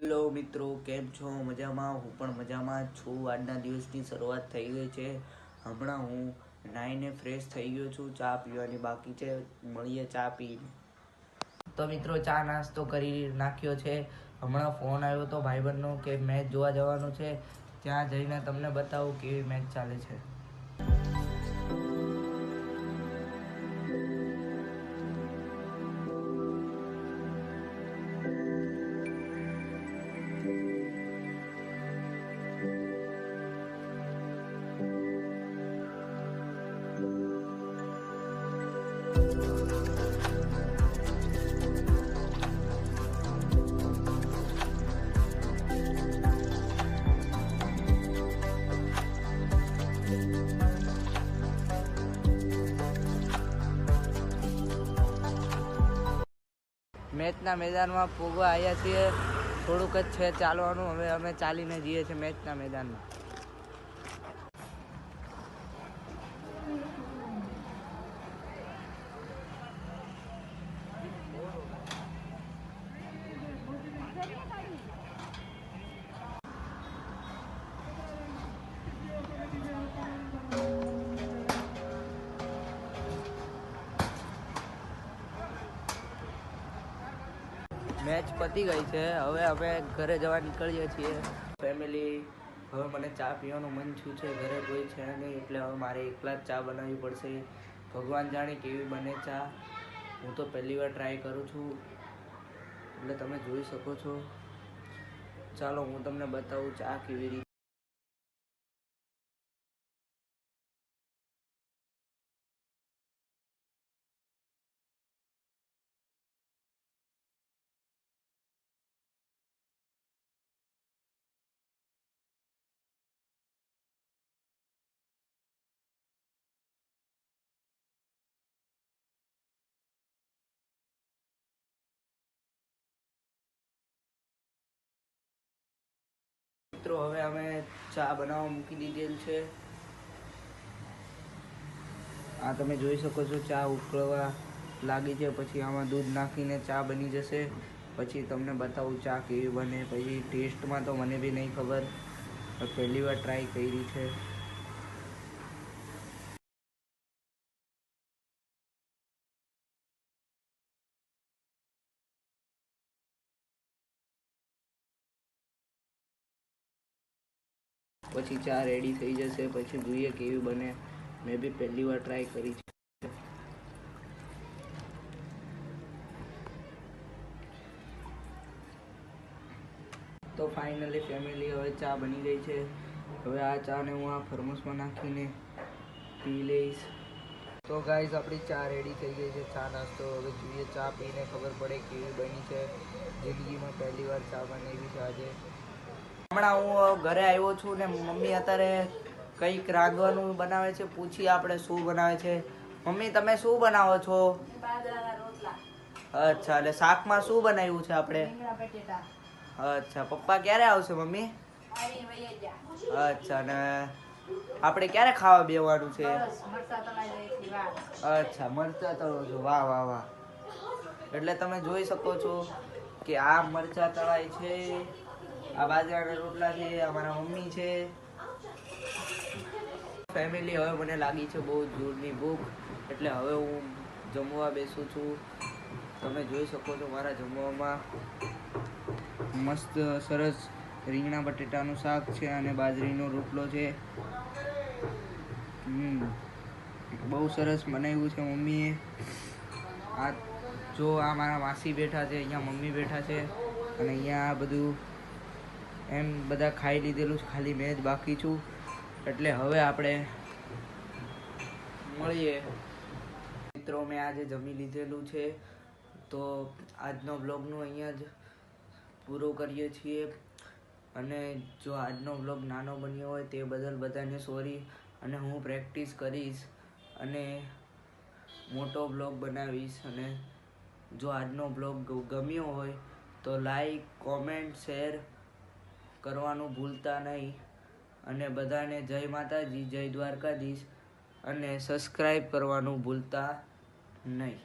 Hello મિત્રો, કેમ છો? મજામાં? હું પણ મજામાં છું. આજના દિવસની શરૂઆત થઈ ગઈ છે. હમણાં હું નાહીને ફ્રેશ થઈ ગયો છું. ચા પીવાની બાકી છે. મળીએ ચા પીને. તો મિત્રો, ચા નાસ્તો કરી નાખ્યો છે. હમણાં ફોન આવ્યો તો ભાઈબંધનો કે મેચ જોવા જવાનું છે. ત્યાં જઈને તમને બતાવું કેવી મેચ ચાલે છે. મેચના મેદાનમાં પૂગવા આવ્યા છીએ. થોડુંક જ છે ચાલવાનું. હવે અમે ચાલીને જઈએ છીએ મેચના મેદાનમાં. મેચ પતી ગઈ છે. હવે અમે ઘરે જવા નીકળીએ છીએ. ફેમિલી, હવે મને ચા પીવાનું મન થયું છે. ઘરે કોઈ છે નહીં એટલે હવે મારે એકલા જ ચા બનાવવી પડશે. ભગવાન જાણે કેવી બને ચા. હું તો પહેલી વાર ટ્રાય કરું છું એટલે તમે જોઈ શકો છો. ચાલો હું તમને બતાવું ચા કેવી રીતે. મિત્રો, હવે અમે ચા બનાવવા મૂકી દીધેલ છે. આ તમે જોઈ શકો છો ચા ઉકળવા લાગી છે. પછી આમાં દૂધ નાખીને ચા બની જશે. પછી તમને બતાવું ચા કેવી બને. પછી ટેસ્ટમાં તો મને બી નહીં ખબર, પહેલી વાર ટ્રાય કરી છે. પછી ચા રેડી થઈ જશે. પછી જોઈએ કેવી બને. મેં બી પહેલી વાર ટ્રાય કરી છે. તો ફાઇનલી ફેમિલી, હવે ચા બની ગઈ છે. હવે આ ચાને હું આ થર્મોસમાં નાખીને પી લઈશ. તો ગાઈઝ, આપણી ચા રેડી થઈ ગઈ છે. ચા નાસ્તો હવે જોઈએ. ચા પીને ખબર પડે કેવી બની છે. જિંદગીમાં પહેલી વાર ચા બનાવી છે આજે. હમણાં હું ઘરે આવ્યો છું ને મમ્મી અત્યારે કંઈક રાંધવાનું બનાવે છે. પૂછી આપણે શું બનાવે છે. મમ્મી, તમે શું બનાવો છો? અચ્છા, એટલે શાકમાં શું બનાવ્યું છે આપણે? અચ્છા, પપ્પા ક્યારે આવશે મમ્મી? અચ્છા, ને આપણે ક્યારે ખાવા બેવાનું છે? અચ્છા, મરચા તળો છો. વાહ વાહ વાહ. એટલે તમે જોઈ શકો છો કે આ મરચા તળાય છે. આ બાજરાના રોટલા છે. અમારા મમ્મી છે. ફેમિલી, હવે મને લાગી છે બહુ જોરની ભૂખ, એટલે હવે હું જમવા બેસું છું. તમે જોઈ શકો છો મારા જમવામાં મસ્ત સરસ રીંગણા બટેટાનું શાક છે અને બાજરીનો રોટલો છે. બહુ સરસ બનાવ્યું છે મમ્મીએ. આ જો આ મારા માસી બેઠા છે, અહીંયા મમ્મી બેઠા છે અને અહીંયા આ બધું એમ બધા ખાઈ લીધેલું છે. ખાલી મેં જ બાકી છું. એટલે હવે આપણે મળીએ. મિત્રો, મેં આજે જમી લીધેલું છે. તો આજનો બ્લોગનું અહીંયા જ પૂરો કરીએ છીએ. અને જો આજનો બ્લોગ નાનો બન્યો હોય તે બદલ બધાને સોરી. અને હું પ્રેક્ટિસ કરીશ અને મોટો બ્લોગ બનાવીશ. અને જો આજનો બ્લોગ ગમ્યો હોય તો લાઈક, કોમેન્ટ, શેર કરવાનું ભૂલતા નહીં. અને બધાને જય માતાજી, જય દ્વારકાધીશ અને સબસ્ક્રાઈબ કરવાનું ભૂલતા નહીં.